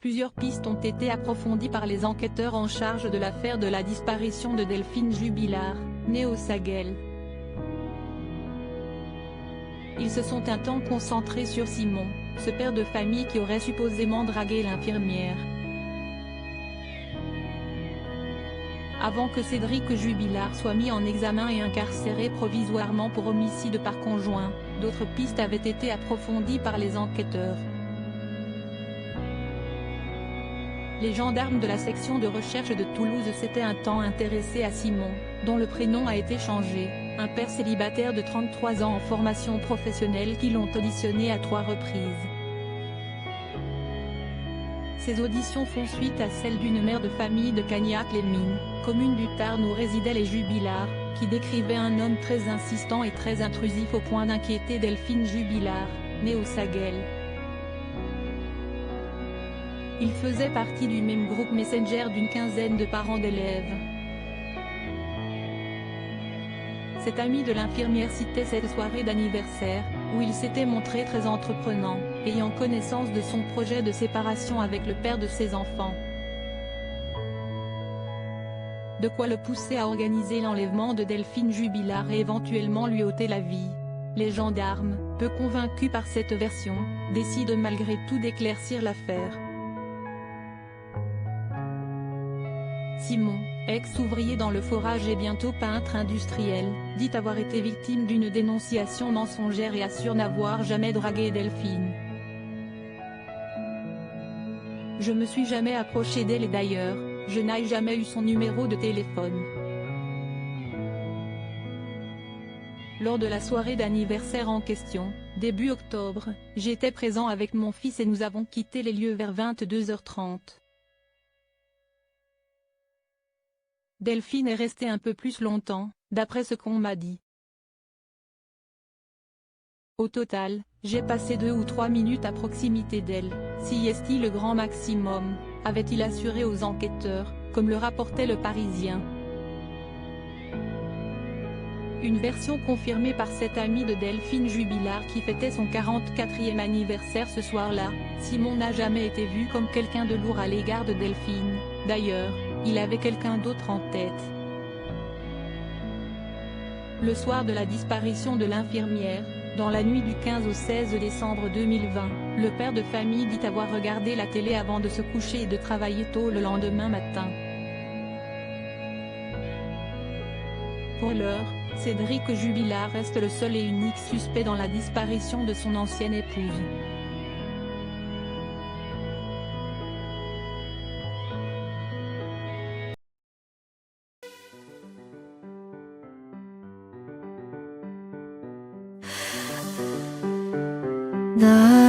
Plusieurs pistes ont été approfondies par les enquêteurs en charge de l'affaire de la disparition de Delphine Jubilard, née au Saguel. Ils se sont un temps concentrés sur Simon, ce père de famille qui aurait supposément dragué l'infirmière. Avant que Cédric Jubilard soit mis en examen et incarcéré provisoirement pour homicide par conjoint, d'autres pistes avaient été approfondies par les enquêteurs. Les gendarmes de la section de recherche de Toulouse s'étaient un temps intéressés à Simon, dont le prénom a été changé, un père célibataire de 33 ans en formation professionnelle qui l'ont auditionné à 3 reprises. Ces auditions font suite à celles d'une mère de famille de Cagnac-les-Mines, commune du Tarn où résidaient les Jubilard, qui décrivait un homme très insistant et très intrusif au point d'inquiéter Delphine Jubilard, née au Saguel. Il faisait partie du même groupe Messenger d'une quinzaine de parents d'élèves. Cet ami de l'infirmière citait cette soirée d'anniversaire, où il s'était montré très entreprenant, ayant connaissance de son projet de séparation avec le père de ses enfants. De quoi le pousser à organiser l'enlèvement de Delphine Jubilard et éventuellement lui ôter la vie. Les gendarmes, peu convaincus par cette version, décident malgré tout d'éclaircir l'affaire. Simon, ex-ouvrier dans le forage et bientôt peintre industriel, dit avoir été victime d'une dénonciation mensongère et assure n'avoir jamais dragué Delphine. Je me suis jamais approché d'elle et d'ailleurs, je n'ai jamais eu son numéro de téléphone. Lors de la soirée d'anniversaire en question, début octobre, j'étais présent avec mon fils et nous avons quitté les lieux vers 22h30. Delphine est restée un peu plus longtemps, d'après ce qu'on m'a dit. Au total, j'ai passé 2 ou 3 minutes à proximité d'elle, si est-il le grand maximum, avait-il assuré aux enquêteurs, comme le rapportait Le Parisien. Une version confirmée par cet ami de Delphine Jubilard qui fêtait son 44e anniversaire ce soir-là. Simon n'a jamais été vu comme quelqu'un de lourd à l'égard de Delphine, d'ailleurs, il avait quelqu'un d'autre en tête. Le soir de la disparition de l'infirmière, dans la nuit du 15 au 16 décembre 2020, le père de famille dit avoir regardé la télé avant de se coucher et de travailler tôt le lendemain matin. Pour l'heure, Cédric Jubilard reste le seul et unique suspect dans la disparition de son ancienne épouse. 나